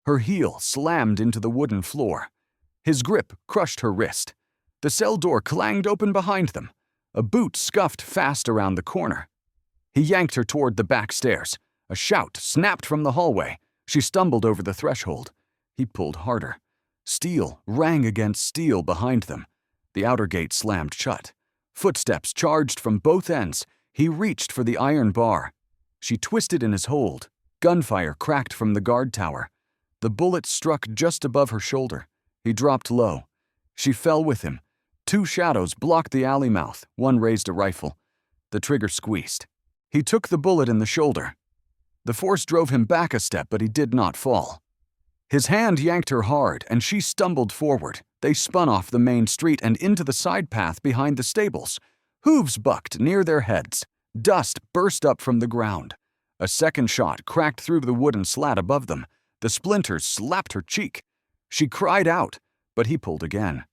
Her heel slammed into the wooden floor. His grip crushed her wrist. The cell door clanged open behind them. A boot scuffed fast around the corner. He yanked her toward the back stairs. A shout snapped from the hallway. She stumbled over the threshold. He pulled harder. Steel rang against steel behind them. The outer gate slammed shut. Footsteps charged from both ends. He reached for the iron bar. She twisted in his hold. Gunfire cracked from the guard tower. The bullet struck just above her shoulder. He dropped low. She fell with him. Two shadows blocked the alley mouth. One raised a rifle. The trigger squeezed. He took the bullet in the shoulder. The force drove him back a step, but he did not fall. His hand yanked her hard, and she stumbled forward. They spun off the main street and into the side path behind the stables. Hooves bucked near their heads. Dust burst up from the ground. A second shot cracked through the wooden slat above them. The splinters slapped her cheek. She cried out, but he pulled again.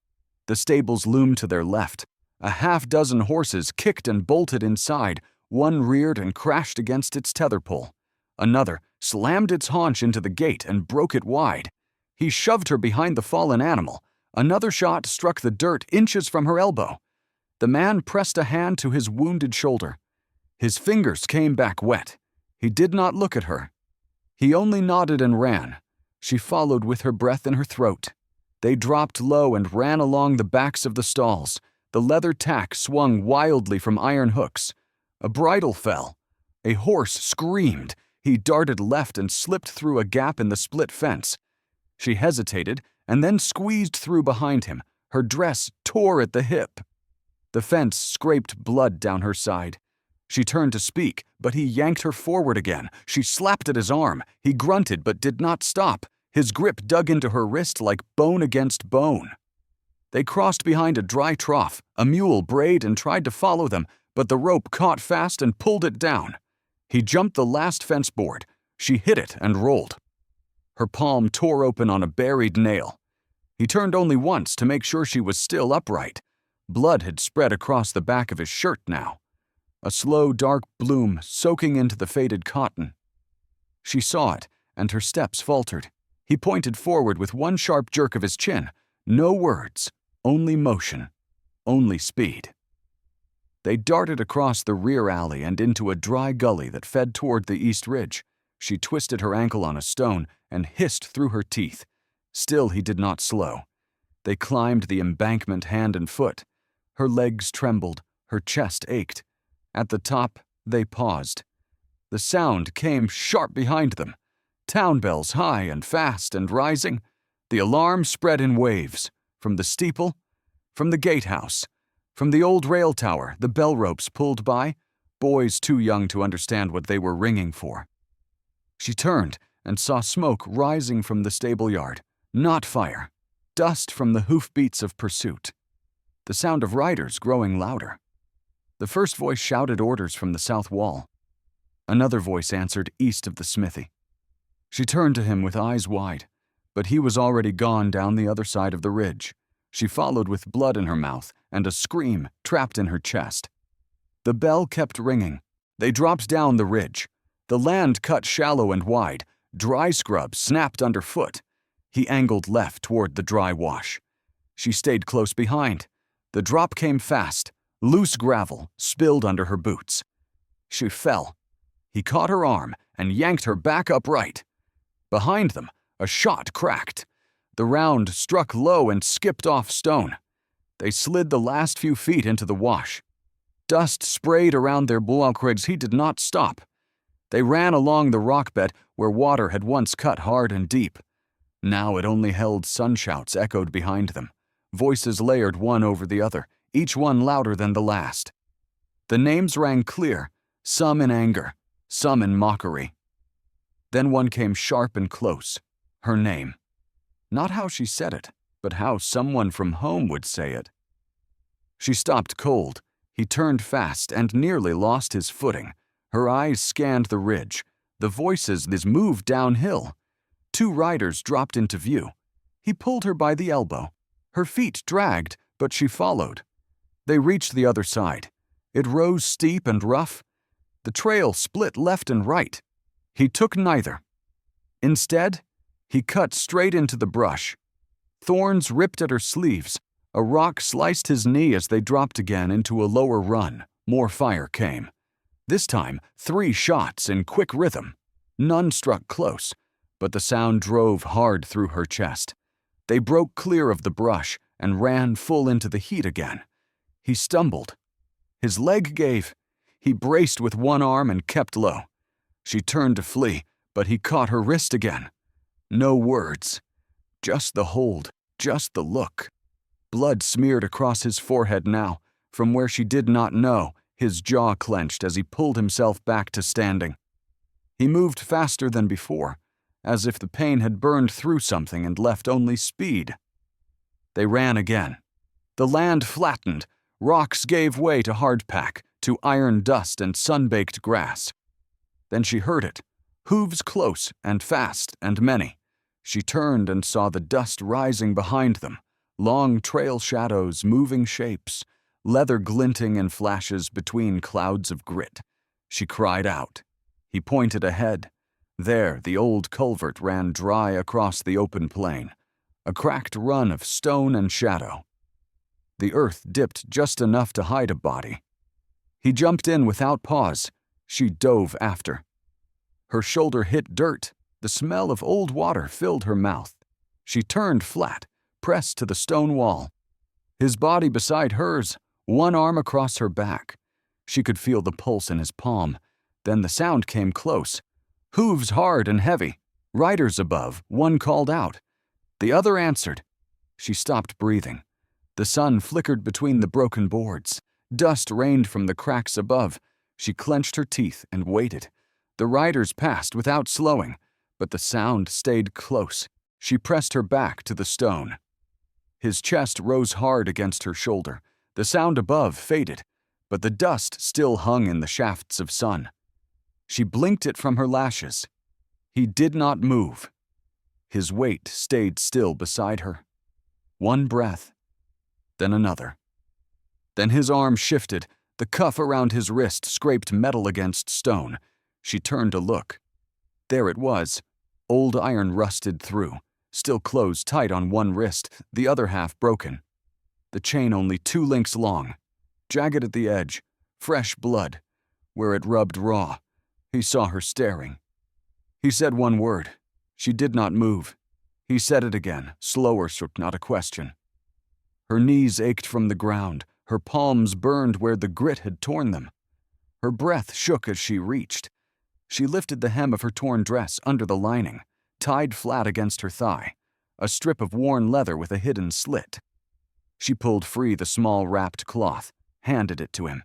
The stables loomed to their left. A half-dozen horses kicked and bolted inside. One reared and crashed against its tether pole. Another slammed its haunch into the gate and broke it wide. He shoved her behind the fallen animal. Another shot struck the dirt inches from her elbow. The man pressed a hand to his wounded shoulder. His fingers came back wet. He did not look at her. He only nodded and ran. She followed with her breath in her throat. They dropped low and ran along the backs of the stalls. The leather tack swung wildly from iron hooks. A bridle fell. A horse screamed. He darted left and slipped through a gap in the split fence. She hesitated and then squeezed through behind him. Her dress tore at the hip. The fence scraped blood down her side. She turned to speak, but he yanked her forward again. She slapped at his arm. He grunted but did not stop. His grip dug into her wrist like bone against bone. They crossed behind a dry trough. A mule brayed and tried to follow them, but the rope caught fast and pulled it down. He jumped the last fence board. She hit it and rolled. Her palm tore open on a buried nail. He turned only once to make sure she was still upright. Blood had spread across the back of his shirt now. A slow, dark bloom soaking into the faded cotton. She saw it, and her steps faltered. He pointed forward with one sharp jerk of his chin. No words, only motion, only speed. They darted across the rear alley and into a dry gully that fed toward the east ridge. She twisted her ankle on a stone and hissed through her teeth. Still he did not slow. They climbed the embankment hand and foot. Her legs trembled, her chest ached. At the top, they paused. The sound came sharp behind them. Town bells high and fast and rising. The alarm spread in waves. From the steeple, from the gatehouse, from the old rail tower, the bell ropes pulled by, boys too young to understand what they were ringing for. She turned and saw smoke rising from the stable yard. Not fire. Dust from the hoofbeats of pursuit. The sound of riders growing louder. The first voice shouted orders from the south wall. Another voice answered east of the smithy. She turned to him with eyes wide, but he was already gone down the other side of the ridge. She followed with blood in her mouth and a scream trapped in her chest. The bell kept ringing. They dropped down the ridge. The land cut shallow and wide. Dry scrub snapped underfoot. He angled left toward the dry wash. She stayed close behind. The drop came fast. Loose gravel spilled under her boots. She fell. He caught her arm and yanked her back upright. Behind them, a shot cracked. The round struck low and skipped off stone. They slid the last few feet into the wash. Dust sprayed around their bulwarks. He did not stop. They ran along the rock bed where water had once cut hard and deep. Now it only held sunshouts echoed behind them. Voices layered one over the other, each one louder than the last. The names rang clear, some in anger, some in mockery. Then one came sharp and close, her name. Not how she said it, but how someone from home would say it. She stopped cold. He turned fast and nearly lost his footing. Her eyes scanned the ridge. The voices moved downhill. Two riders dropped into view. He pulled her by the elbow. Her feet dragged, but she followed. They reached the other side. It rose steep and rough. The trail split left and right. He took neither. Instead, He cut straight into the brush. Thorns ripped at her sleeves. A rock sliced his knee as they dropped again into a lower run. More fire came. This time, 3 shots in quick rhythm. None struck close, but the sound drove hard through her chest. They broke clear of the brush and ran full into the heat again. He stumbled. His leg gave. He braced with one arm and kept low. She turned to flee, but he caught her wrist again. No words. Just the hold, just the look. Blood smeared across his forehead now, from where she did not know. His jaw clenched as he pulled himself back to standing. He moved faster than before, as if the pain had burned through something and left only speed. They ran again. The land flattened. Rocks gave way to hardpack, to iron dust and sun-baked grass. Then she heard it. Hooves close and fast and many. She turned and saw the dust rising behind them. Long trail shadows, moving shapes, leather glinting in flashes between clouds of grit. She cried out. He pointed ahead. There, the old culvert ran dry across the open plain, a cracked run of stone and shadow. The earth dipped just enough to hide a body. He jumped in without pause. She dove after. Her shoulder hit dirt. The smell of old water filled her mouth. She turned flat, pressed to the stone wall. His body beside hers, one arm across her back. She could feel the pulse in his palm. Then the sound came close. Hooves hard and heavy. Riders above, one called out. The other answered. She stopped breathing. The sun flickered between the broken boards. Dust rained from the cracks above. She clenched her teeth and waited. The riders passed without slowing, but the sound stayed close. She pressed her back to the stone. His chest rose hard against her shoulder. The sound above faded, but the dust still hung in the shafts of sun. She blinked it from her lashes. He did not move. His weight stayed still beside her. One breath, then another. Then his arm shifted. The cuff around his wrist scraped metal against stone. She turned to look. There it was, old iron rusted through, still closed tight on one wrist, the other half broken. The chain only 2 links long, jagged at the edge, fresh blood. Where it rubbed raw, he saw her staring. He said one word. She did not move. He said it again, slower, so not a question. Her knees ached from the ground. Her palms burned where the grit had torn them. Her breath shook as she reached. She lifted the hem of her torn dress under the lining, tied flat against her thigh, a strip of worn leather with a hidden slit. She pulled free the small wrapped cloth, handed it to him.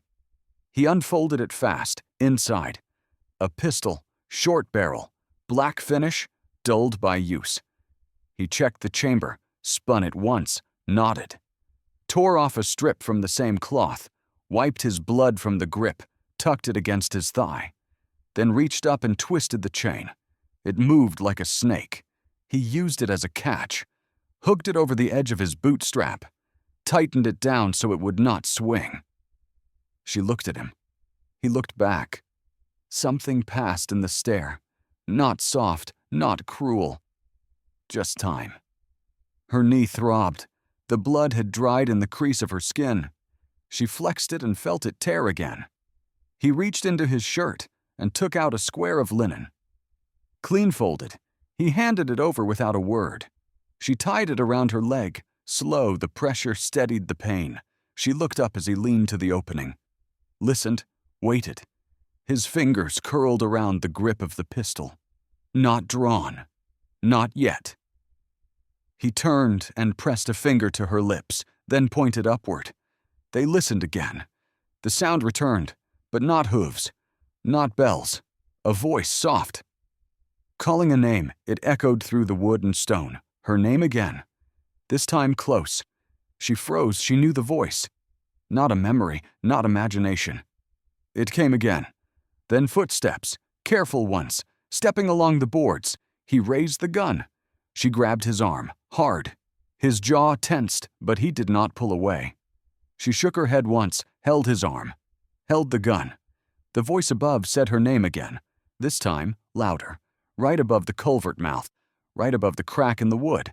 He unfolded it fast, inside. A pistol, short barrel, black finish, dulled by use. He checked the chamber, spun it once, nodded. Tore off a strip from the same cloth, wiped his blood from the grip, tucked it against his thigh, then reached up and twisted the chain. It moved like a snake. He used it as a catch, hooked it over the edge of his boot strap, tightened it down so it would not swing. She looked at him. He looked back. Something passed in the stare, not soft, not cruel, just time. Her knee throbbed. The blood had dried in the crease of her skin. She flexed it and felt it tear again. He reached into his shirt and took out a square of linen. Clean folded, he handed it over without a word. She tied it around her leg. Slow, the pressure steadied the pain. She looked up as he leaned to the opening. Listened, waited. His fingers curled around the grip of the pistol. Not drawn. Not yet. He turned and pressed a finger to her lips, then pointed upward. They listened again. The sound returned, but not hooves, not bells. A voice soft. Calling a name, it echoed through the wood and stone. Her name again. This time close. She froze. She knew the voice. Not a memory, not imagination. It came again. Then footsteps, careful ones, stepping along the boards. He raised the gun. She grabbed his arm, hard. His jaw tensed, but he did not pull away. She shook her head once, held his arm, held the gun. The voice above said her name again, this time louder, right above the culvert mouth. right above the crack in the wood.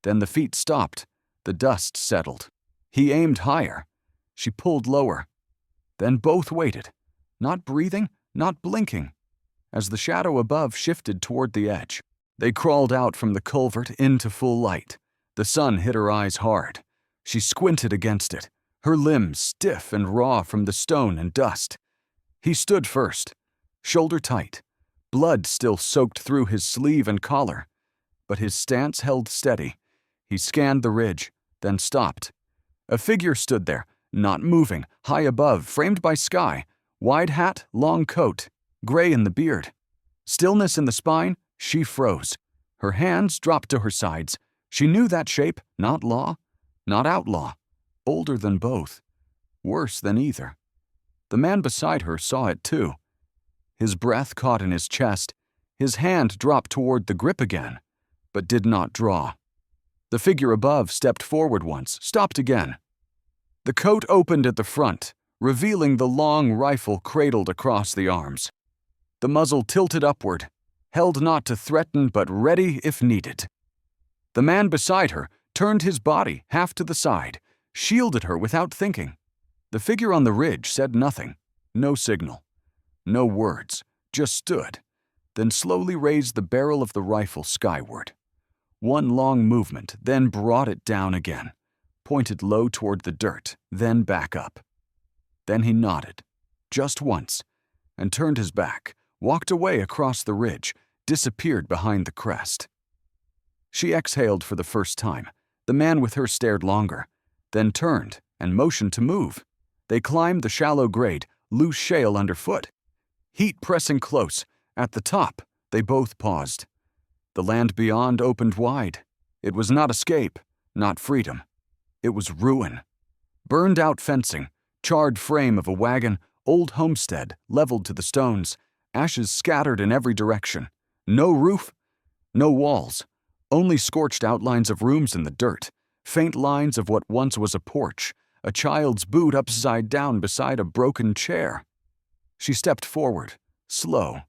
Then the feet stopped. The dust settled. He aimed higher. She pulled lower. Then both waited, not breathing, not blinking. As the shadow above shifted toward the edge, they crawled out from the culvert into full light. The sun hit her eyes hard. She squinted against it, her limbs stiff and raw from the stone and dust. He stood first, shoulder tight, blood still soaked through his sleeve and collar. But his stance held steady. He scanned the ridge, then stopped. A figure stood there, not moving, high above, framed by sky, wide hat, long coat, gray in the beard. Stillness in the spine, she froze. Her hands dropped to her sides. She knew that shape, not law, not outlaw, older than both, worse than either. The man beside her saw it too. His breath caught in his chest. His hand dropped toward the grip again, but did not draw. The figure above stepped forward once, stopped again. The coat opened at the front, revealing the long rifle cradled across the arms. The muzzle tilted upward, held not to threaten but ready if needed. The man beside her turned his body half to the side, shielded her without thinking. The figure on the ridge said nothing, no signal, no words, just stood, then slowly raised the barrel of the rifle skyward. One long movement, then brought it down again, pointed low toward the dirt, then back up. Then he nodded, just once, and turned his back, walked away across the ridge, disappeared behind the crest. She exhaled for the first time. The man with her stared longer, then turned and motioned to move. They climbed the shallow grade, loose shale underfoot. Heat pressing close. At the top, they both paused. The land beyond opened wide. It was not escape, not freedom. It was ruin. Burned-out fencing, charred frame of a wagon, old homestead leveled to the stones, ashes scattered in every direction. No roof, no walls, only scorched outlines of rooms in the dirt, faint lines of what once was a porch, a child's boot upside down beside a broken chair. She stepped forward, slow,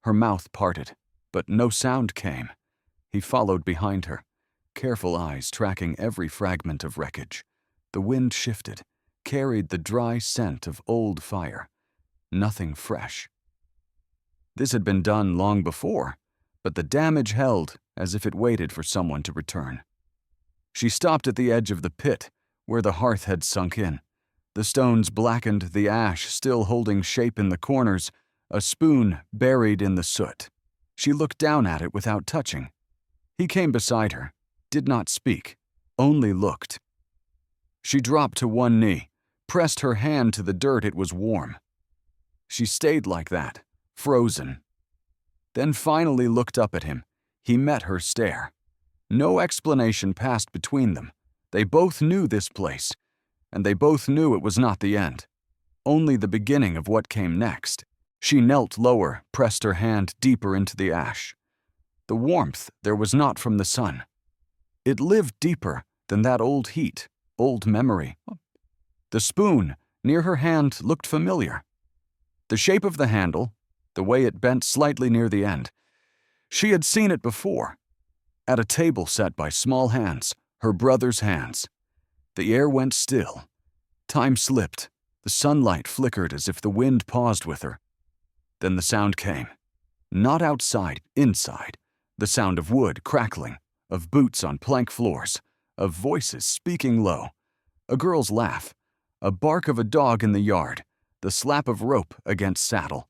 her mouth parted, but no sound came. He followed behind her, careful eyes tracking every fragment of wreckage. The wind shifted, carried the dry scent of old fire. Nothing fresh. This had been done long before, but the damage held as if it waited for someone to return. She stopped at the edge of the pit, where the hearth had sunk in. The stones blackened, the ash still holding shape in the corners, a spoon buried in the soot. She looked down at it without touching. He came beside her, did not speak, only looked. She dropped to one knee, pressed her hand to the dirt. It was warm. She stayed like that, frozen. Then finally looked up at him. He met her stare. No explanation passed between them. They both knew this place, and they both knew it was not the end, only the beginning of what came next. She knelt lower, pressed her hand deeper into the ash. The warmth there was not from the sun. It lived deeper than that old heat, old memory. The spoon near her hand looked familiar. The shape of the handle, the way it bent slightly near the end. She had seen it before, at a table set by small hands, her brother's hands. The air went still. Time slipped. The sunlight flickered as if the wind paused with her. Then the sound came. Not outside, inside. The sound of wood crackling, of boots on plank floors, of voices speaking low. A girl's laugh, a bark of a dog in the yard, the slap of rope against saddle.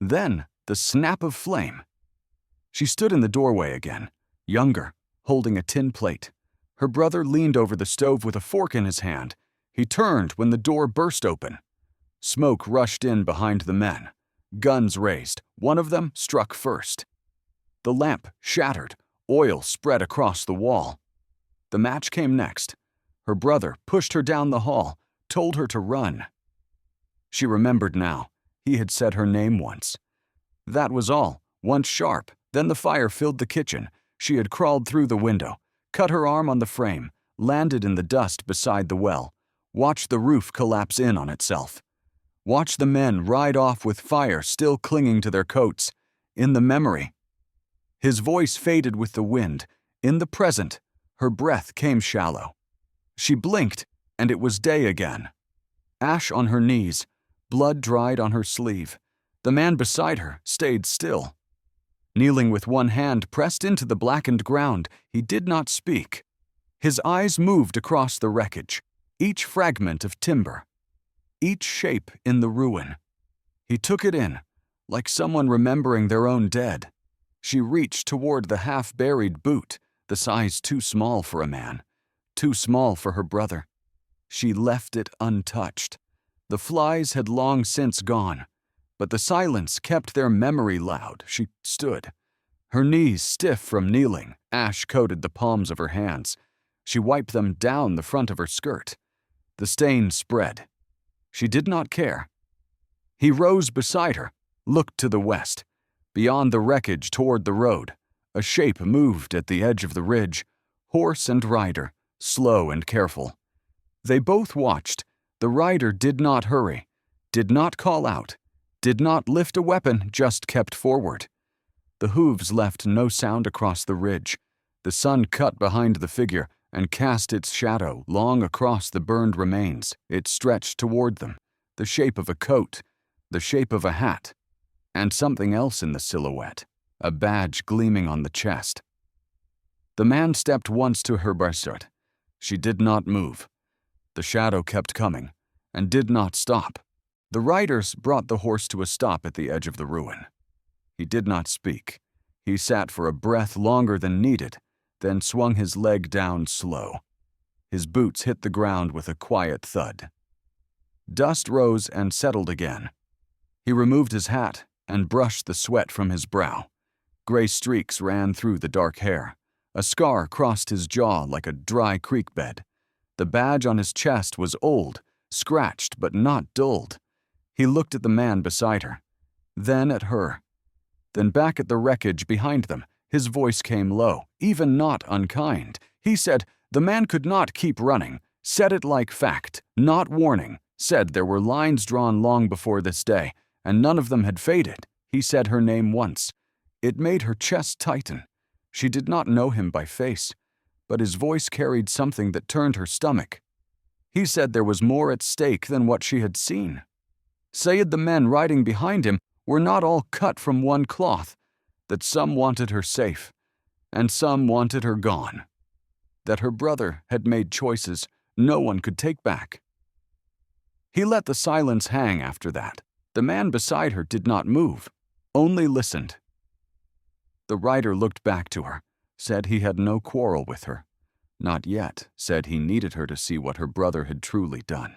Then the snap of flame. She stood in the doorway again, younger, holding a tin plate. Her brother leaned over the stove with a fork in his hand. He turned when the door burst open. Smoke rushed in behind the men. Guns raised. One of them struck first. The lamp shattered. Oil spread across the wall. The match came next. Her brother pushed her down the hall, told her to run. She remembered now. He had said her name once. That was all, once sharp. Then the fire filled the kitchen. She had crawled through the window, cut her arm on the frame, landed in the dust beside the well, watched the roof collapse in on itself. Watched the men ride off with fire still clinging to their coats. In the memory. His voice faded with the wind. In the present, her breath came shallow. She blinked, and it was day again. Ash on her knees, blood dried on her sleeve. The man beside her stayed still. Kneeling with one hand pressed into the blackened ground, he did not speak. His eyes moved across the wreckage, each fragment of timber, each shape in the ruin. He took it in, like someone remembering their own dead. She reached toward the half-buried boot, the size too small for a man, too small for her brother. She left it untouched. The flies had long since gone, but the silence kept their memory loud. She stood, her knees stiff from kneeling. Ash coated the palms of her hands. She wiped them down the front of her skirt. The stain spread. She did not care. He rose beside her, looked to the west. Beyond the wreckage toward the road, a shape moved at the edge of the ridge, horse and rider, slow and careful. They both watched. The rider did not hurry, did not call out, did not lift a weapon, just kept forward. The hooves left no sound across the ridge. The sun cut behind the figure and cast its shadow long across the burned remains. It stretched toward them, the shape of a coat, the shape of a hat, and something else in the silhouette, a badge gleaming on the chest. The man stepped once to her bedside. She did not move. The shadow kept coming, and did not stop. The riders brought the horse to a stop at the edge of the ruin. He did not speak. He sat for a breath longer than needed, then swung his leg down slow. His boots hit the ground with a quiet thud. Dust rose and settled again. He removed his hat and brushed the sweat from his brow. Gray streaks ran through the dark hair. A scar crossed his jaw like a dry creek bed. The badge on his chest was old, scratched but not dulled. He looked at the man beside her, then at her, then back at the wreckage behind them. His voice came low, even not unkind. He said the man could not keep running, said it like fact, not warning, said there were lines drawn long before this day, and none of them had faded. He said her name once. It made her chest tighten. She did not know him by face, but his voice carried something that turned her stomach. He said there was more at stake than what she had seen. Said the men riding behind him were not all cut from one cloth, that some wanted her safe, and some wanted her gone, that her brother had made choices no one could take back. He let the silence hang after that. The man beside her did not move, only listened. The rider looked back to her, said he had no quarrel with her. Not yet, said he needed her to see what her brother had truly done.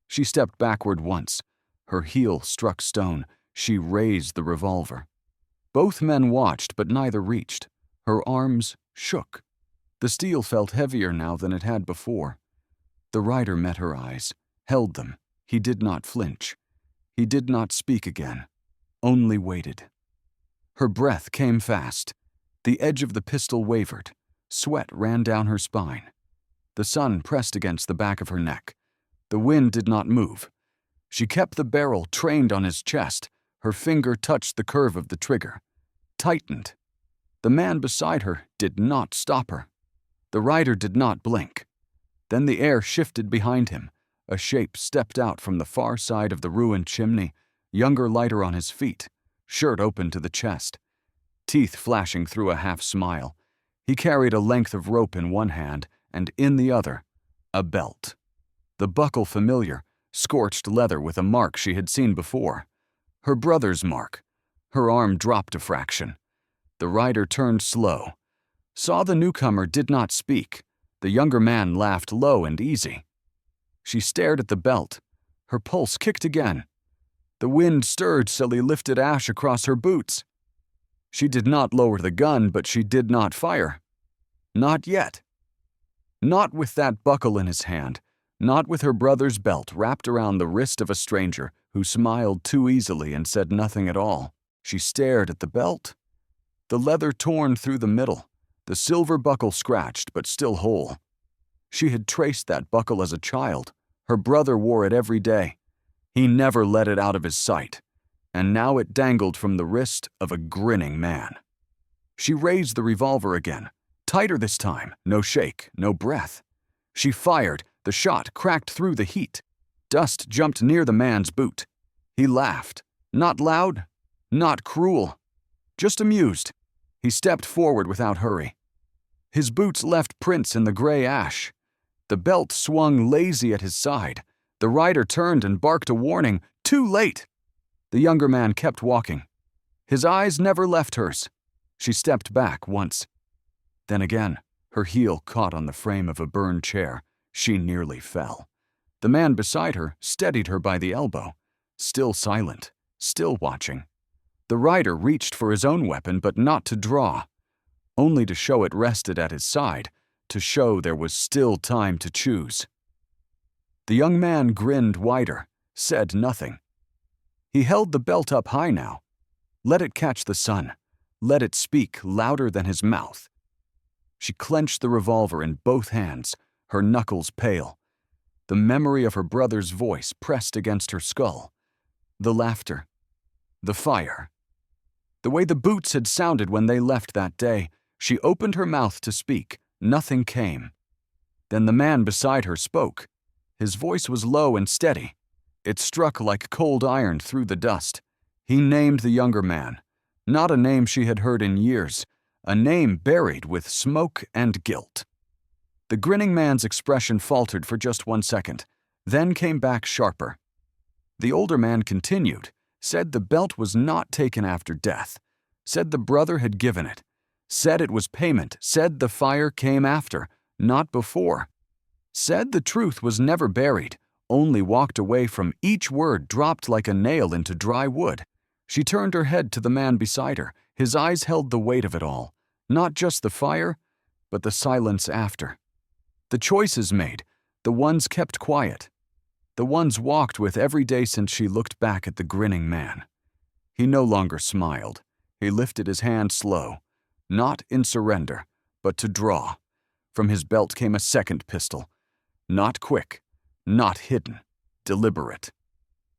She stepped backward once. Her heel struck stone. She raised the revolver. Both men watched, but neither reached. Her arms shook. The steel felt heavier now than it had before. The rider met her eyes, held them. He did not flinch. He did not speak again, only waited. Her breath came fast. The edge of the pistol wavered. Sweat ran down her spine. The sun pressed against the back of her neck. The wind did not move. She kept the barrel trained on his chest. Her finger touched the curve of the trigger, tightened. The man beside her did not stop her. The rider did not blink. Then the air shifted behind him. A shape stepped out from the far side of the ruined chimney, younger lighter on his feet, shirt open to the chest, teeth flashing through a half-smile. He carried a length of rope in one hand, and in the other, a belt. The buckle familiar, scorched leather with a mark she had seen before. Her brother's mark. Her arm dropped a fraction. The rider turned slow. Saw the newcomer did not speak. The younger man laughed low and easy. She stared at the belt. Her pulse kicked again. The wind stirred till he lifted ash across her boots. She did not lower the gun, but she did not fire. Not yet. Not with that buckle in his hand, not with her brother's belt wrapped around the wrist of a stranger who smiled too easily and said nothing at all. She stared at the belt. The leather torn through the middle, the silver buckle scratched but still whole. She had traced that buckle as a child. Her brother wore it every day. He never let it out of his sight, and now it dangled from the wrist of a grinning man. She raised the revolver again, tighter this time, no shake, no breath. She fired, the shot cracked through the heat. Dust jumped near the man's boot. He laughed, not loud, not cruel, just amused. He stepped forward without hurry. His boots left prints in the gray ash. The belt swung lazy at his side. The rider turned and barked a warning, too late. The younger man kept walking. His eyes never left hers. She stepped back once. Then again, her heel caught on the frame of a burned chair. She nearly fell. The man beside her steadied her by the elbow, still silent, still watching. The rider reached for his own weapon, but not to draw, only to show it rested at his side, to show there was still time to choose. The young man grinned wider, said nothing. He held the belt up high now. Let it catch the sun. Let it speak louder than his mouth. She clenched the revolver in both hands, her knuckles pale. The memory of her brother's voice pressed against her skull. The laughter. The fire. The way the boots had sounded when they left that day. She opened her mouth to speak. Nothing came. Then the man beside her spoke. His voice was low and steady. It struck like cold iron through the dust. He named the younger man. Not a name she had heard in years. A name buried with smoke and guilt. The grinning man's expression faltered for just 1 second, then came back sharper. The older man continued, said the belt was not taken after death, said the brother had given it, said it was payment, said the fire came after, not before, said the truth was never buried, only walked away from each word dropped like a nail into dry wood. She turned her head to the man beside her. His eyes held the weight of it all, not just the fire, but the silence after. The choices made, the ones kept quiet, the ones walked with every day since she looked back at the grinning man. He no longer smiled. He lifted his hand slow, not in surrender, but to draw. From his belt came a second pistol. Not quick, not hidden, deliberate.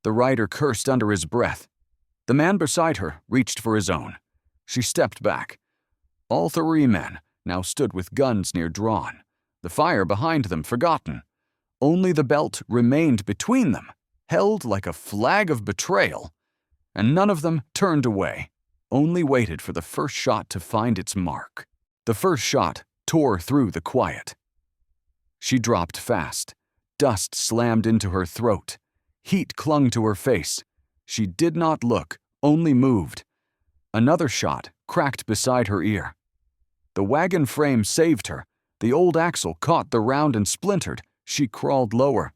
The rider cursed under his breath. The man beside her reached for his own. She stepped back. All 3 men now stood with guns near drawn, the fire behind them forgotten. Only the belt remained between them, held like a flag of betrayal. And none of them turned away, only waited for the first shot to find its mark. The first shot tore through the quiet. She dropped fast. Dust slammed into her throat. Heat clung to her face. She did not look, only moved. Another shot cracked beside her ear. The wagon frame saved her. The old axle caught the round and splintered. She crawled lower.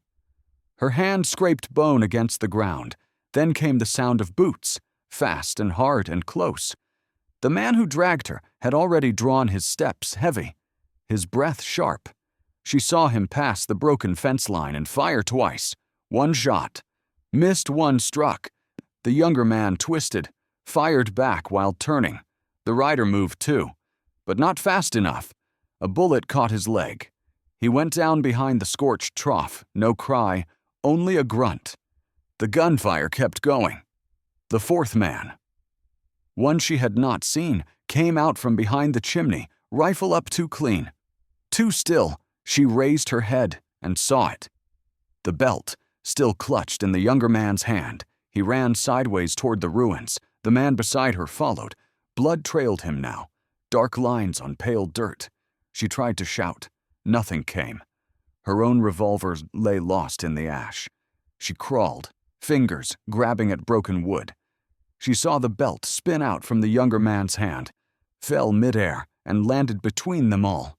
Her hand scraped bone against the ground. Then came the sound of boots, fast and hard and close. The man who dragged her had already drawn his steps heavy, his breath sharp. She saw him pass the broken fence line and fire twice. 1 shot. Missed 1 struck. The younger man twisted, fired back while turning. The rider moved too, but not fast enough. A bullet caught his leg. He went down behind the scorched trough, no cry, only a grunt. The gunfire kept going. The 4th man, one she had not seen, came out from behind the chimney, rifle up too clean. Too still, she raised her head and saw it. The belt, still clutched in the younger man's hand. He ran sideways toward the ruins. The man beside her followed. Blood trailed him now, dark lines on pale dirt. She tried to shout. Nothing came. Her own revolver lay lost in the ash. She crawled, fingers grabbing at broken wood. She saw the belt spin out from the younger man's hand, fell midair, and landed between them all.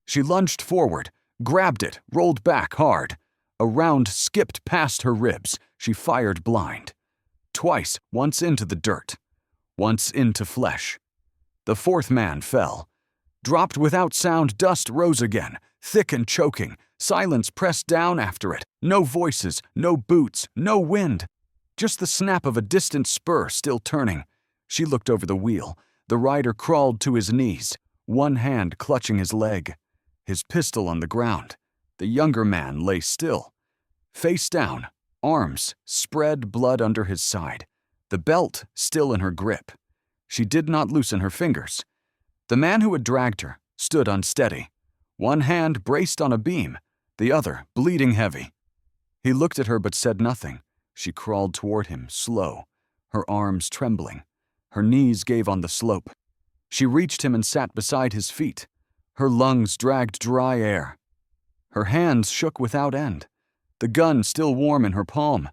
She lunged forward, grabbed it, rolled back hard. A round skipped past her ribs. She fired blind. Twice, once into the dirt, once into flesh. The 4th man fell. Dropped without sound, dust rose again, thick and choking. Silence pressed down after it. No voices, no boots, no wind. Just the snap of a distant spur still turning. She looked over the wheel. The rider crawled to his knees, 1 hand clutching his leg. His pistol on the ground. The younger man lay still. Face down, arms spread, blood under his side. The belt still in her grip. She did not loosen her fingers. The man who had dragged her stood unsteady, one hand braced on a beam, the other bleeding heavy. He looked at her but said nothing. She crawled toward him, slow, her arms trembling. Her knees gave on the slope. She reached him and sat beside his feet. Her lungs dragged dry air. Her hands shook without end, the gun still warm in her palm.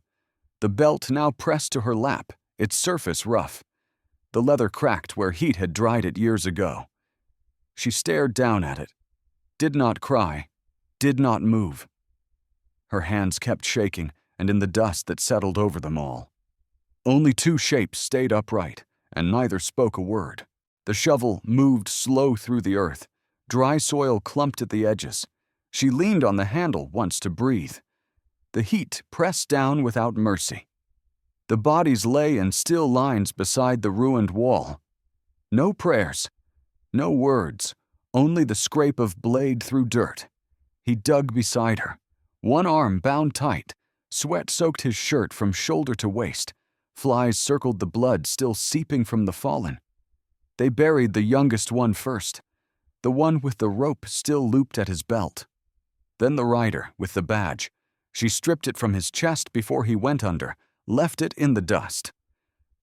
The belt now pressed to her lap, its surface rough. The leather cracked where heat had dried it years ago. She stared down at it, did not cry, did not move. Her hands kept shaking, and in the dust that settled over them all. Only two shapes stayed upright, and neither spoke a word. The shovel moved slow through the earth. Dry soil clumped at the edges. She leaned on the handle once to breathe. The heat pressed down without mercy. The bodies lay in still lines beside the ruined wall. No prayers, no words, only the scrape of blade through dirt. He dug beside her, one arm bound tight. Sweat soaked his shirt from shoulder to waist. Flies circled the blood still seeping from the fallen. They buried the youngest one first, the one with the rope still looped at his belt. Then the rider with the badge. She stripped it from his chest before he went under, left it in the dust.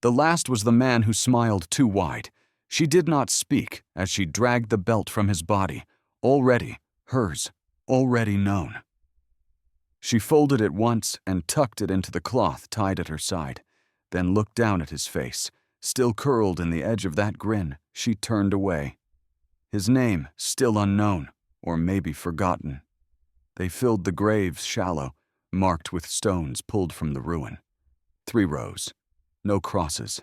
The last was the man who smiled too wide. She did not speak as she dragged the belt from his body, already hers, already known. She folded it once and tucked it into the cloth tied at her side, then looked down at his face. Still curled in the edge of that grin, she turned away. His name still unknown, or maybe forgotten. They filled the graves shallow, marked with stones pulled from the ruin. 3 rows, no crosses,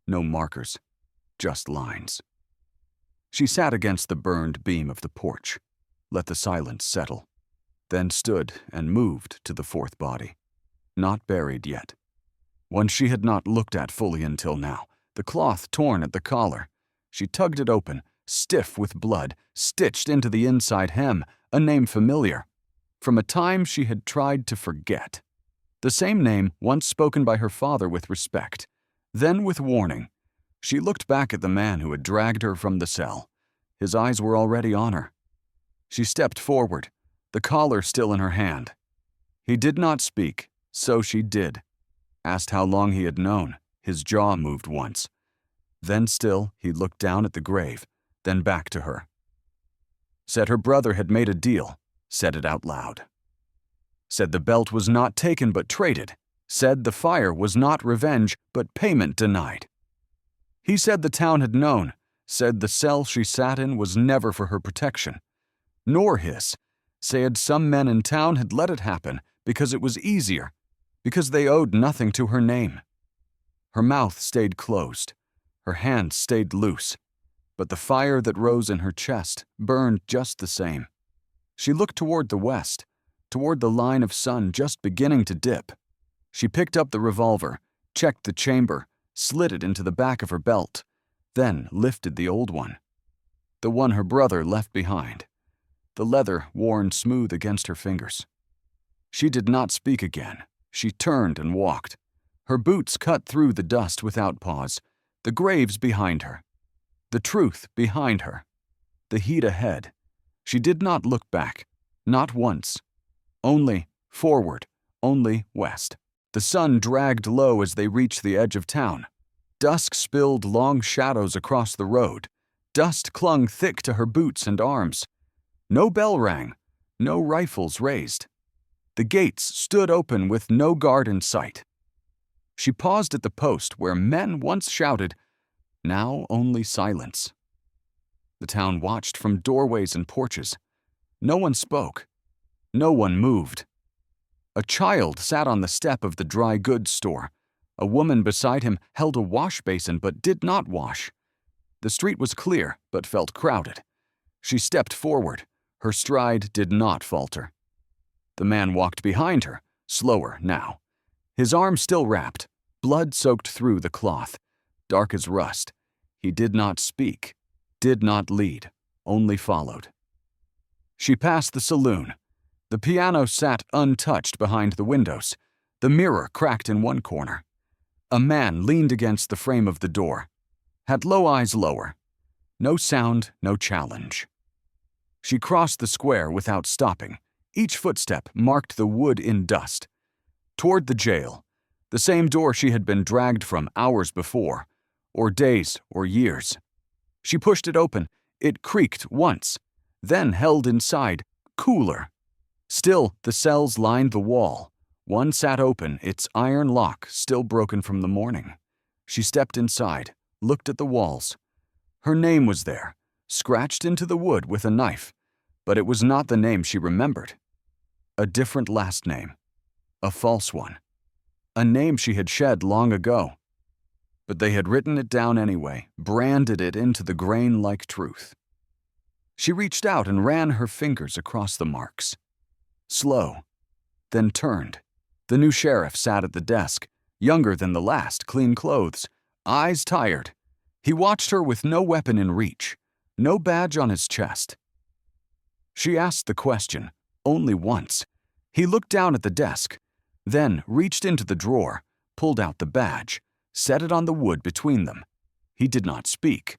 no markers, just lines. She sat against the burned beam of the porch, let the silence settle, then stood and moved to the 4th body, not buried yet. One she had not looked at fully until now, the cloth torn at the collar. She tugged it open, stiff with blood, stitched into the inside hem, a name familiar, from a time she had tried to forget. The same name once spoken by her father with respect, then with warning. She looked back at the man who had dragged her from the cell. His eyes were already on her. She stepped forward, the collar still in her hand. He did not speak, so she did. Asked how long he had known. His jaw moved once. Then still, he looked down at the grave, then back to her. Said her brother had made a deal, said it out loud. Said the belt was not taken but traded, said the fire was not revenge but payment denied. He said the town had known, said the cell she sat in was never for her protection, nor his, said some men in town had let it happen because it was easier, because they owed nothing to her name. Her mouth stayed closed, her hands stayed loose, but the fire that rose in her chest burned just the same. She looked toward the west, toward the line of sun just beginning to dip. She picked up the revolver, checked the chamber, slid it into the back of her belt, then lifted the old one. The one her brother left behind, the leather worn smooth against her fingers. She did not speak again. She turned and walked. Her boots cut through the dust without pause, the graves behind her, the truth behind her, the heat ahead. She did not look back, not once. Only forward, only west. The sun dragged low as they reached the edge of town. Dusk spilled long shadows across the road. Dust clung thick to her boots and arms. No bell rang, no rifles raised. The gates stood open with no guard in sight. She paused at the post where men once shouted, now only silence. The town watched from doorways and porches. No one spoke. No one moved. A child sat on the step of the dry goods store. A woman beside him held a wash basin but did not wash. The street was clear but felt crowded. She stepped forward. Her stride did not falter. The man walked behind her, slower now. His arm still wrapped, blood soaked through the cloth, dark as rust. He did not speak, did not lead, only followed. She passed the saloon. The piano sat untouched behind the windows. The mirror cracked in one corner. A man leaned against the frame of the door, had low eyes lower. No sound, no challenge. She crossed the square without stopping. Each footstep marked the wood in dust. Toward the jail, the same door she had been dragged from hours before, or days or years. She pushed it open. It creaked once, then held inside, cooler. Still, the cells lined the wall. One sat open, its iron lock still broken from the morning. She stepped inside, looked at the walls. Her name was there, scratched into the wood with a knife, but it was not the name she remembered. A different last name. A false one. A name she had shed long ago. But they had written it down anyway, branded it into the grain-like truth. She reached out and ran her fingers across the marks. Slow, then turned. The new sheriff sat at the desk, younger than the last, clean clothes, eyes tired. He watched her with no weapon in reach, no badge on his chest. She asked the question, only once. He looked down at the desk, then reached into the drawer, pulled out the badge, set it on the wood between them. He did not speak.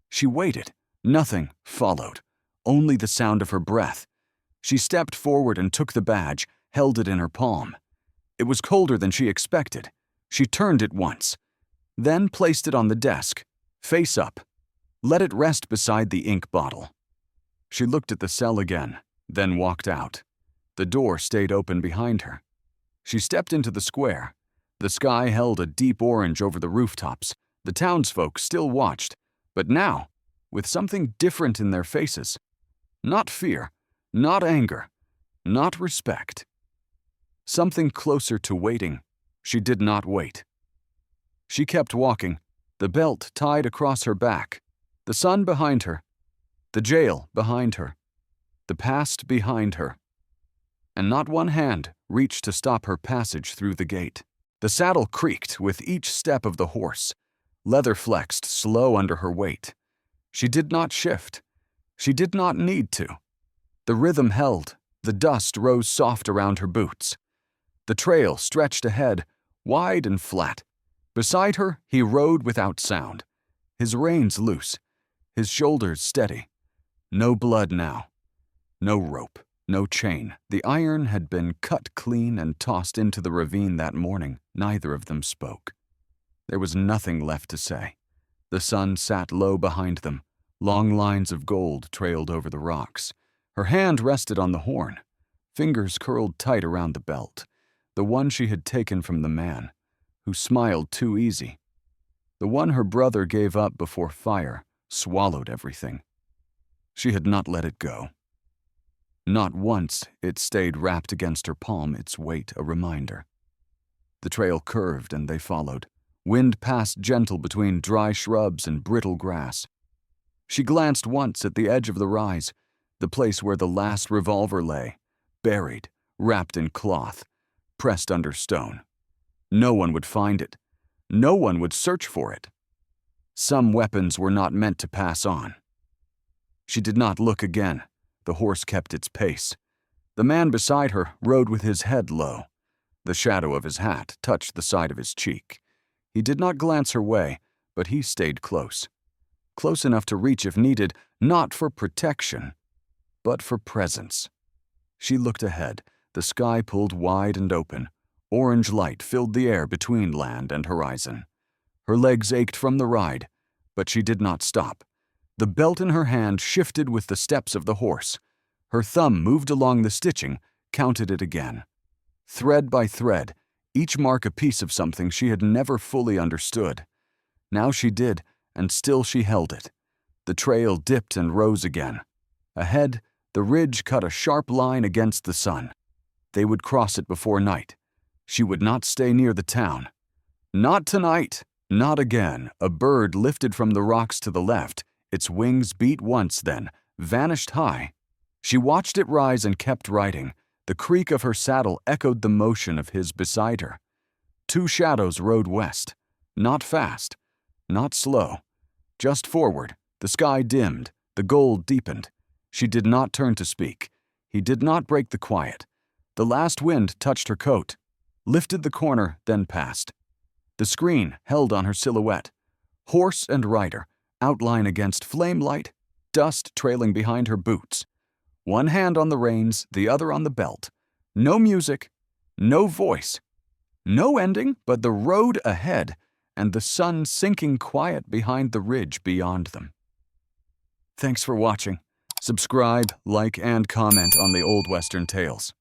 She waited. Nothing followed, only the sound of her breath. She stepped forward and took the badge, held it in her palm. It was colder than she expected. She turned it once, then placed it on the desk, face up. Let it rest beside the ink bottle. She looked at the cell again, then walked out. The door stayed open behind her. She stepped into the square. The sky held a deep orange over the rooftops. The townsfolk still watched, but now, with something different in their faces. Not fear, not anger, not respect. Something closer to waiting. She did not wait. She kept walking, the belt tied across her back, the sun behind her, the jail behind her, the past behind her. And not one hand reached to stop her passage through the gate. The saddle creaked with each step of the horse, leather flexed slow under her weight. She did not shift. She did not need to. The rhythm held. The dust rose soft around her boots. The trail stretched ahead, wide and flat. Beside her, he rode without sound, his reins loose, his shoulders steady. No blood now. No rope, no chain. The iron had been cut clean and tossed into the ravine that morning. Neither of them spoke. There was nothing left to say. The sun sat low behind them. Long lines of gold trailed over the rocks. Her hand rested on the horn, fingers curled tight around the belt, the one she had taken from the man, who smiled too easy. The one her brother gave up before fire swallowed everything. She had not let it go. Not once it stayed wrapped against her palm, its weight a reminder. The trail curved and they followed. Wind passed gentle between dry shrubs and brittle grass. She glanced once at the edge of the rise, the place where the last revolver lay, buried, wrapped in cloth, pressed under stone. No one would find it. No one would search for it. Some weapons were not meant to pass on. She did not look again. The horse kept its pace. The man beside her rode with his head low. The shadow of his hat touched the side of his cheek. He did not glance her way, but he stayed close. Close enough to reach if needed, not for protection, but for presence. She looked ahead. The sky pulled wide and open. Orange light filled the air between land and horizon. Her legs ached from the ride, but she did not stop. The belt in her hand shifted with the steps of the horse. Her thumb moved along the stitching, counted it again. Thread by thread, each mark a piece of something she had never fully understood. Now she did, and still she held it. The trail dipped and rose again. Ahead, the ridge cut a sharp line against the sun. They would cross it before night. She would not stay near the town. Not tonight, not again. A bird lifted from the rocks to the left. Its wings beat once, then vanished high. She watched it rise and kept riding. The creak of her saddle echoed the motion of his beside her. Two shadows rode west. Not fast, not slow. Just forward. The sky dimmed. The gold deepened. She did not turn to speak. He did not break the quiet. The last wind touched her coat, lifted the corner, then passed. The screen held on her silhouette. Horse and rider, outline against flame light, dust trailing behind her boots. One hand on the reins, the other on the belt. No music, no voice. No ending but the road ahead and the sun sinking quiet behind the ridge beyond them. Thanks for watching. Subscribe, like, and comment on the Old Western Tales.